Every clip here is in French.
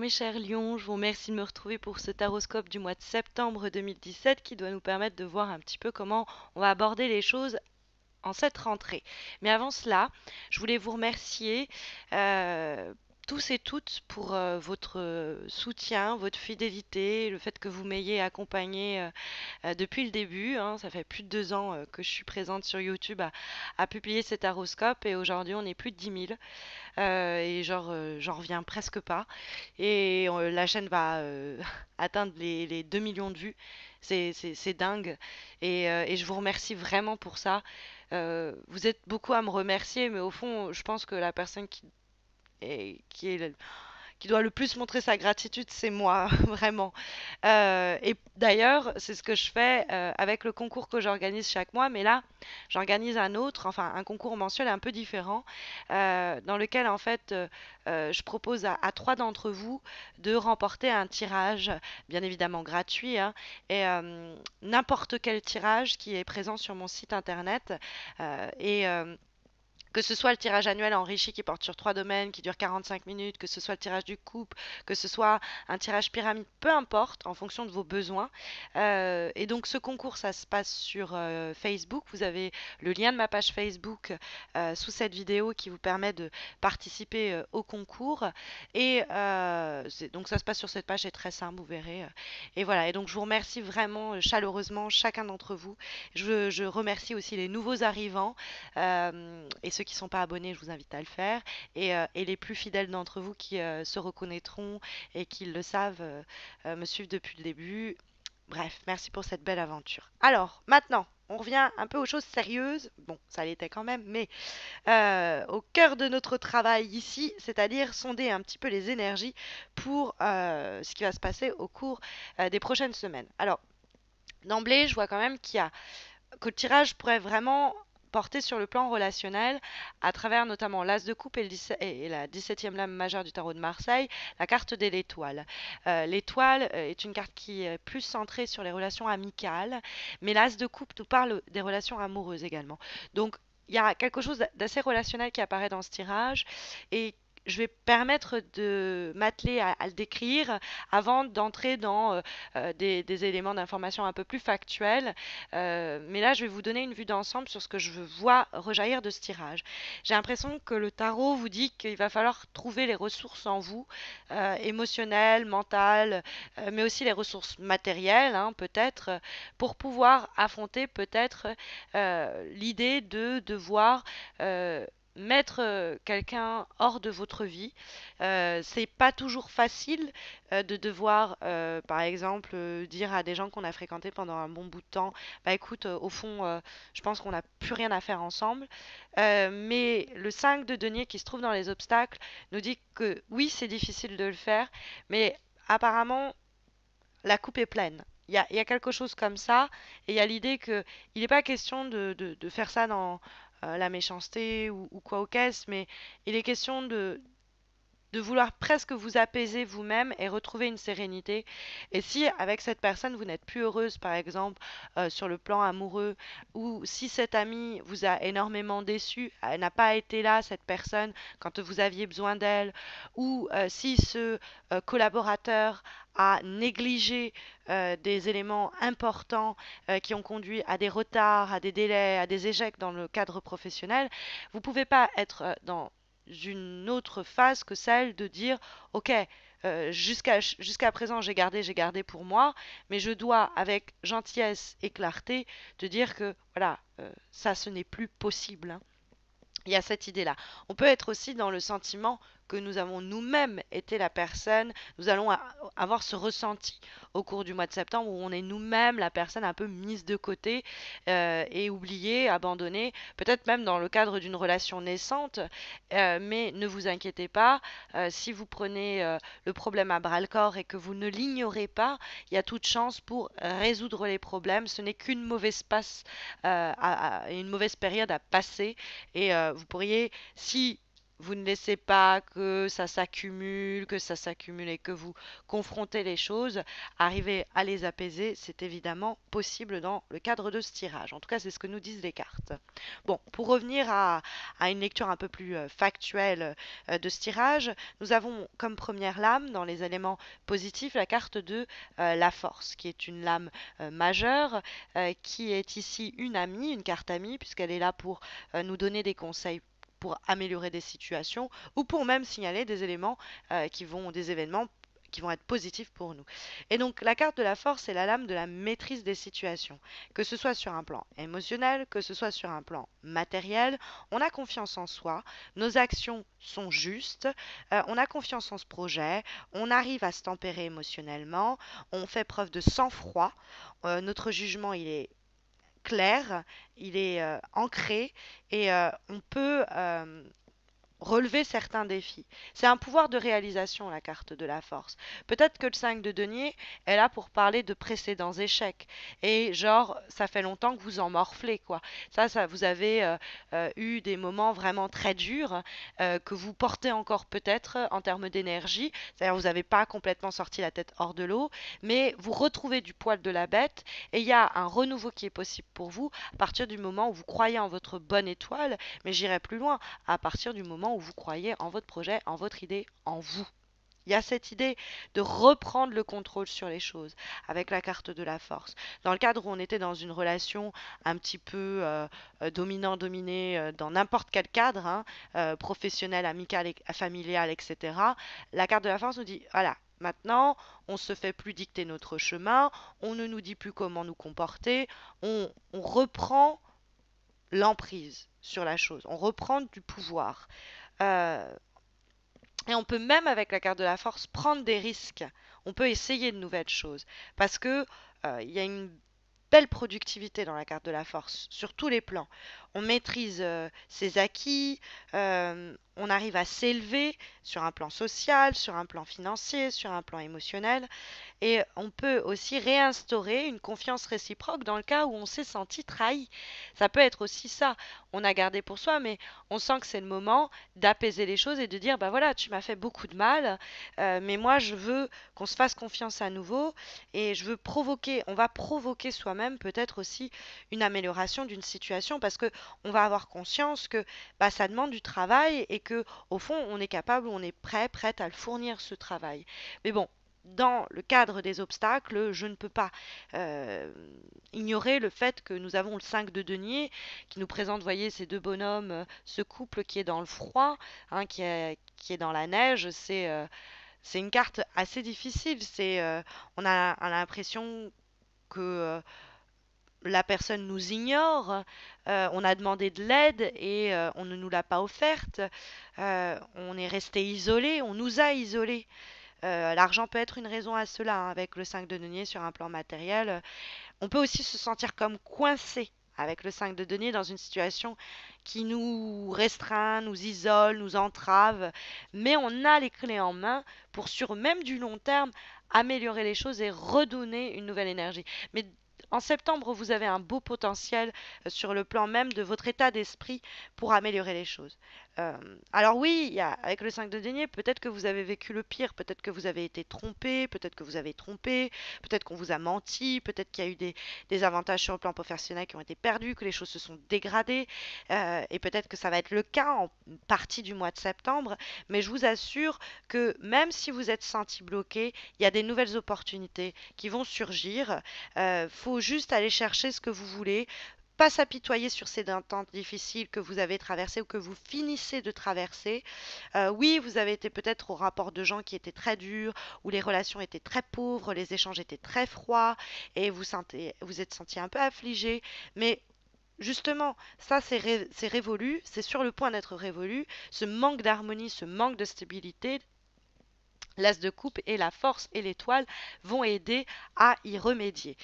mes chers lions, je vous remercie de me retrouver pour ce taroscope du mois de septembre 2017 qui doit nous permettre de voir un petit peu comment on va aborder les choses en cette rentrée. Mais avant cela, je voulais vous remercier euh, tous et toutes pour votre soutien, votre fidélité, le fait que vous m'ayez accompagné depuis le début, hein. Ça fait plus de 2 ans que je suis présente sur YouTube à publier cet taroscope et aujourd'hui on est plus de 10 000. Et genre, j'en reviens presque pas. Et la chaîne va atteindre les 2 millions de vues. C'est dingue. Et je vous remercie vraiment pour ça. Vous êtes beaucoup à me remercier, mais au fond, je pense que la personne qui doit le plus montrer sa gratitude, c'est moi, vraiment. Et d'ailleurs, c'est ce que je fais avec le concours que j'organise chaque mois, mais là, j'organise un autre, enfin un concours mensuel un peu différent, dans lequel en fait, je propose à 3 d'entre vous de remporter un tirage, bien évidemment gratuit, hein, et n'importe quel tirage qui est présent sur mon site internet. Et que ce soit le tirage annuel enrichi qui porte sur 3 domaines, qui dure 45 minutes, que ce soit le tirage du couple, que ce soit un tirage pyramide, peu importe, en fonction de vos besoins. Et donc ce concours, ça se passe sur Facebook. Vous avez le lien de ma page Facebook sous cette vidéo qui vous permet de participer au concours. Et donc ça se passe sur cette page, c'est très simple, vous verrez. Et voilà, et donc je vous remercie vraiment chaleureusement chacun d'entre vous. Je remercie aussi les nouveaux arrivants. Et ceux qui ne sont pas abonnés, je vous invite à le faire. Et les plus fidèles d'entre vous qui se reconnaîtront et qui le savent, me suivent depuis le début. Bref, merci pour cette belle aventure. Alors, maintenant, on revient un peu aux choses sérieuses. Bon, ça l'était quand même, mais au cœur de notre travail ici, c'est-à-dire sonder un petit peu les énergies pour ce qui va se passer au cours des prochaines semaines. Alors, d'emblée, je vois quand même que le tirage pourrait vraiment porter sur le plan relationnel à travers notamment l'As de coupe et la 17e lame majeure du tarot de Marseille, la carte de l'étoile. L'étoile est une carte qui est plus centrée sur les relations amicales, mais l'As de coupe nous parle des relations amoureuses également. Donc il y a quelque chose d'assez relationnel qui apparaît dans ce tirage et je vais permettre de m'atteler à le décrire avant d'entrer dans des éléments d'information un peu plus factuels. Mais là, je vais vous donner une vue d'ensemble sur ce que je vois rejaillir de ce tirage. J'ai l'impression que le tarot vous dit qu'il va falloir trouver les ressources en vous, émotionnelles, mentales, mais aussi les ressources matérielles, hein, peut-être, pour pouvoir affronter peut-être l'idée de devoir mettre quelqu'un hors de votre vie. C'est pas toujours facile de devoir, par exemple, dire à des gens qu'on a fréquentés pendant un bon bout de temps, bah écoute, au fond, je pense qu'on n'a plus rien à faire ensemble. Mais le 5 de denier qui se trouve dans les obstacles nous dit que oui, c'est difficile de le faire, mais apparemment, la coupe est pleine. Il y a quelque chose comme ça, et il y a l'idée que il n'est pas question de faire ça dans la méchanceté ou quoi au caisse, mais il est question de vouloir presque vous apaiser vous-même et retrouver une sérénité. Et si avec cette personne vous n'êtes plus heureuse, par exemple, sur le plan amoureux, ou si cette amie vous a énormément déçu, elle n'a pas été là, cette personne, quand vous aviez besoin d'elle, ou si ce collaborateur a négligé des éléments importants qui ont conduit à des retards, à des délais, à des échecs dans le cadre professionnel, vous ne pouvez pas être dans une autre phase que celle de dire, ok, jusqu'à présent j'ai gardé pour moi, mais je dois avec gentillesse et clarté te dire que voilà, ça ce n'est plus possible, hein. Il y a cette idée-là. On peut être aussi dans le sentiment que nous avons nous-mêmes été la personne, nous allons avoir ce ressenti au cours du mois de septembre où on est nous-mêmes la personne un peu mise de côté et oubliée, abandonnée, peut-être même dans le cadre d'une relation naissante, mais ne vous inquiétez pas, si vous prenez le problème à bras-le-corps et que vous ne l'ignorez pas, il y a toute chance pour résoudre les problèmes, ce n'est qu'une mauvaise passe, une mauvaise période à passer et vous pourriez, si vous ne laissez pas que ça s'accumule et que vous confrontez les choses, arriver à les apaiser, c'est évidemment possible dans le cadre de ce tirage. En tout cas, c'est ce que nous disent les cartes. Bon, pour revenir à une lecture un peu plus factuelle de ce tirage, nous avons comme première lame dans les éléments positifs la carte de la force, qui est une lame majeure, qui est ici une amie, une carte amie, puisqu'elle est là pour nous donner des conseils pour améliorer des situations ou pour même signaler des éléments des événements qui vont être positifs pour nous. Et donc la carte de la force est la lame de la maîtrise des situations, que ce soit sur un plan émotionnel, que ce soit sur un plan matériel, on a confiance en soi, nos actions sont justes, on a confiance en ce projet, on arrive à se tempérer émotionnellement, on fait preuve de sang-froid, notre jugement il est clair, il est ancré et on peut relever certains défis. C'est un pouvoir de réalisation, la carte de la force. Peut-être que le 5 de denier est là pour parler de précédents échecs. Et genre, ça fait longtemps que vous en morflez, quoi. Vous avez eu des moments vraiment très durs que vous portez encore peut-être en termes d'énergie. C'est-à-dire, vous n'avez pas complètement sorti la tête hors de l'eau, mais vous retrouvez du poil de la bête et il y a un renouveau qui est possible pour vous à partir du moment où vous croyez en votre bonne étoile, mais j'irai plus loin à partir du moment où vous croyez en votre projet, en votre idée, en vous. Il y a cette idée de reprendre le contrôle sur les choses avec la carte de la force. Dans le cadre où on était dans une relation un petit peu dominant-dominé dans n'importe quel cadre, hein, professionnel, amical, familial, etc., la carte de la force nous dit, voilà, maintenant, on se fait plus dicter notre chemin, on ne nous dit plus comment nous comporter, on reprend l'emprise sur la chose, on reprend du pouvoir. Euh, et on peut même, avec la carte de la force, prendre des risques. On peut essayer de nouvelles choses. Parce que il y a une belle productivité dans la carte de la force, sur tous les plans. On maîtrise ses acquis, on arrive à s'élever sur un plan social, sur un plan financier, sur un plan émotionnel. Et on peut aussi réinstaurer une confiance réciproque dans le cas où on s'est senti trahi. Ça peut être aussi ça. On a gardé pour soi, mais on sent que c'est le moment d'apaiser les choses et de dire, bah voilà, tu m'as fait beaucoup de mal, mais moi je veux qu'on se fasse confiance à nouveau et je veux provoquer, on va provoquer soi-même peut-être aussi une amélioration d'une situation parce que on va avoir conscience que bah, ça demande du travail et que au fond on est capable, on est prêt, prête à le fournir ce travail. Mais bon, dans le cadre des obstacles, je ne peux pas euh, ignorer le fait que nous avons le 5 de denier qui nous présente, voyez, ces deux bonhommes, ce couple qui est dans le froid, hein, qui est dans la neige. C'est une carte assez difficile. On a l'impression que la personne nous ignore, on a demandé de l'aide et on ne nous l'a pas offerte, on est resté isolé, on nous a isolés. L'argent peut être une raison à cela, hein, avec le 5 de denier sur un plan matériel. On peut aussi se sentir comme coincé avec le 5 de denier dans une situation qui nous restreint, nous isole, nous entrave, mais on a les clés en main pour sur même du long terme améliorer les choses et redonner une nouvelle énergie. Mais en septembre, vous avez un beau potentiel sur le plan même de votre état d'esprit pour améliorer les choses. Euh, alors oui, avec le 5 de denier, peut-être que vous avez vécu le pire, peut-être que vous avez été trompé, peut-être que vous avez trompé, peut-être qu'on vous a menti, peut-être qu'il y a eu des avantages sur le plan professionnel qui ont été perdus, que les choses se sont dégradées, et peut-être que ça va être le cas en partie du mois de septembre, mais je vous assure que même si vous êtes senti bloqué, il y a des nouvelles opportunités qui vont surgir. Faut juste aller chercher ce que vous voulez, pas s'apitoyer sur ces temps difficiles que vous avez traversés ou que vous finissez de traverser. Oui, vous avez été peut-être au rapport de gens qui étaient très durs, où les relations étaient très pauvres, les échanges étaient très froids, et vous êtes senti un peu affligé, mais justement, ça c'est révolu, c'est sur le point d'être révolu. Ce manque d'harmonie, ce manque de stabilité, L'as de coupe et la force et l'étoile vont aider à y remédier.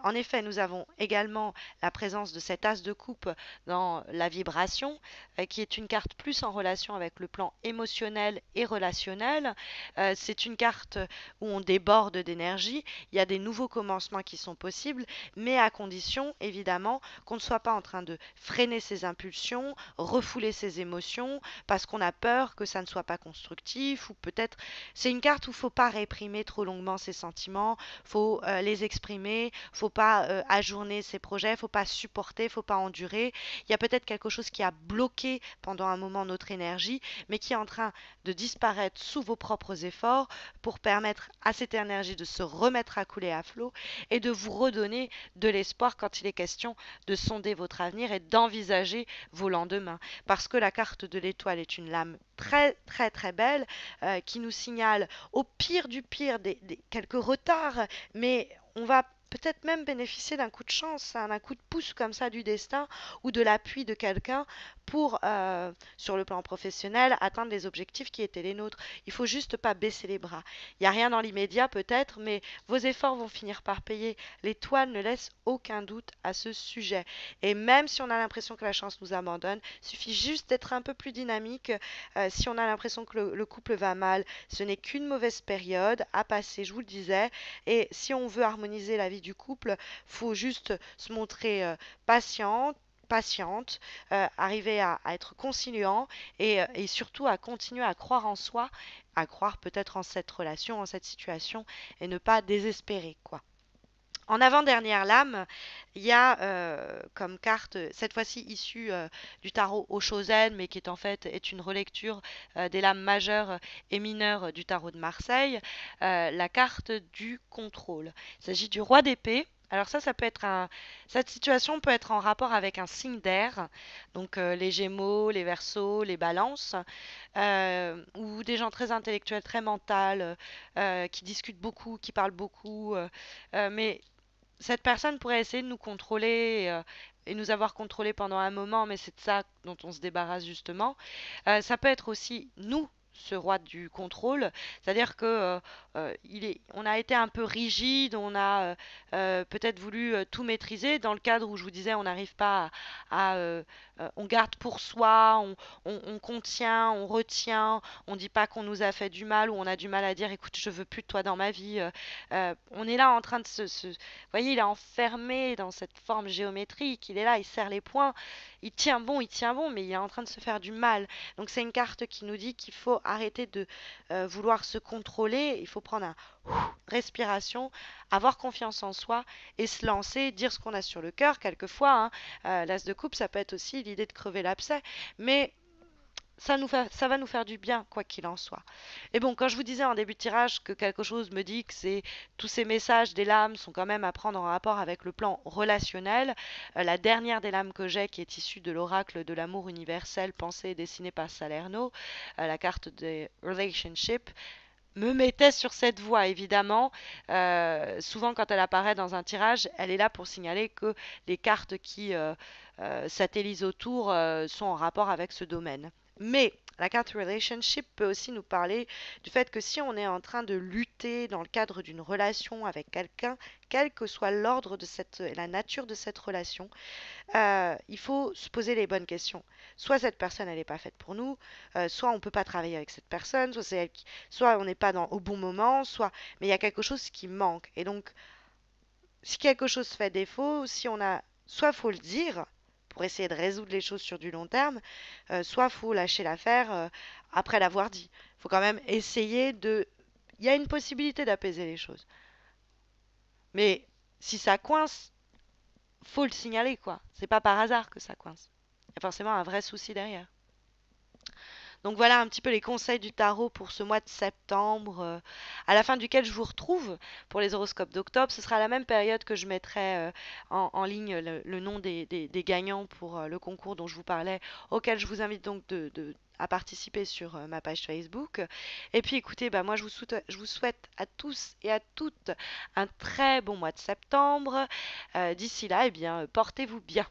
En effet, nous avons également la présence de cet as de coupe dans la vibration, qui est une carte plus en relation avec le plan émotionnel et relationnel. C'est une carte où on déborde d'énergie, il y a des nouveaux commencements qui sont possibles, mais à condition, évidemment, qu'on ne soit pas en train de freiner ses impulsions, refouler ses émotions, parce qu'on a peur que ça ne soit pas constructif, ou peut-être c'est une carte où il faut pas réprimer trop longuement ses sentiments, faut les exprimer, faut pas ajourner ses projets, faut pas supporter, faut pas endurer. Il y a peut-être quelque chose qui a bloqué pendant un moment notre énergie, mais qui est en train de disparaître sous vos propres efforts pour permettre à cette énergie de se remettre à couler à flot et de vous redonner de l'espoir quand il est question de sonder votre avenir et d'envisager vos lendemains. Parce que la carte de l'étoile est une lame très très très belle qui nous signale au pire du pire quelques retards, mais on va peut-être même bénéficier d'un coup de chance, hein, d'un coup de pouce comme ça du destin ou de l'appui de quelqu'un pour, sur le plan professionnel, atteindre les objectifs qui étaient les nôtres. Il faut juste pas baisser les bras. Il n'y a rien dans l'immédiat peut-être, mais vos efforts vont finir par payer. L'étoile ne laisse aucun doute à ce sujet. Et même si on a l'impression que la chance nous abandonne, il suffit juste d'être un peu plus dynamique. Si on a l'impression que le couple va mal, ce n'est qu'une mauvaise période à passer, je vous le disais. Et si on veut harmoniser la vie du couple, faut juste se montrer patiente, arriver à être conciliant et surtout à continuer à croire en soi, à croire peut-être en cette relation, en cette situation et ne pas désespérer, quoi. En avant-dernière lame, il y a comme carte, cette fois-ci issue du tarot Oshozen, mais qui est en fait est une relecture des lames majeures et mineures du tarot de Marseille, la carte du contrôle. Il s'agit du roi d'épée. Alors ça peut être cette situation peut être en rapport avec un signe d'air, donc les Gémeaux, les Verseaux, les Balances, ou des gens très intellectuels, très mentaux, qui discutent beaucoup, qui parlent beaucoup, mais cette personne pourrait essayer de nous contrôler et nous avoir contrôlés pendant un moment, mais c'est de ça dont on se débarrasse justement. Ça peut être aussi nous, ce roi du contrôle, c'est-à-dire que on a été un peu rigide, on a peut-être voulu tout maîtriser dans le cadre où je vous disais on n'arrive pas on garde pour soi, on contient, on retient, on dit pas qu'on nous a fait du mal ou on a du mal à dire écoute je veux plus de toi dans ma vie. On est là en train de vous voyez il est enfermé dans cette forme géométrique, il est là, il serre les poings, il tient bon, mais il est en train de se faire du mal. Donc c'est une carte qui nous dit qu'il faut arrêter de vouloir se contrôler, il faut prendre un respiration, avoir confiance en soi et se lancer, dire ce qu'on a sur le cœur quelquefois. Hein. L'as de coupe, ça peut être aussi l'idée de crever l'abcès, mais ça va nous faire du bien, quoi qu'il en soit. Et bon, quand je vous disais en début de tirage que quelque chose me dit que c'est tous ces messages des lames sont quand même à prendre en rapport avec le plan relationnel, la dernière des lames que j'ai, qui est issue de l'oracle de l'amour universel pensé et dessiné par Salerno, la carte des relationships, me mettait sur cette voie, évidemment. Souvent, quand elle apparaît dans un tirage, elle est là pour signaler que les cartes qui satellisent autour sont en rapport avec ce domaine. Mais la carte relationship peut aussi nous parler du fait que si on est en train de lutter dans le cadre d'une relation avec quelqu'un, quel que soit l'ordre de la nature de cette relation, il faut se poser les bonnes questions. Soit cette personne, elle n'est pas faite pour nous, soit on ne peut pas travailler avec cette personne, soit on n'est pas au bon moment, mais il y a quelque chose qui manque. Et donc, si quelque chose fait défaut, si on a, soit faut le dire pour essayer de résoudre les choses sur du long terme, soit faut lâcher l'affaire après l'avoir dit. Il faut quand même essayer de. Il y a une possibilité d'apaiser les choses. Mais si ça coince, faut le signaler, quoi. C'est pas par hasard que ça coince. Il y a forcément un vrai souci derrière. Donc voilà un petit peu les conseils du tarot pour ce mois de septembre, à la fin duquel je vous retrouve pour les horoscopes d'octobre. Ce sera à la même période que je mettrai en ligne le nom des gagnants pour le concours dont je vous parlais, auquel je vous invite donc à participer sur ma page Facebook. Et puis écoutez, bah, moi je vous souhaite à tous et à toutes un très bon mois de septembre. D'ici là, eh bien, portez-vous bien.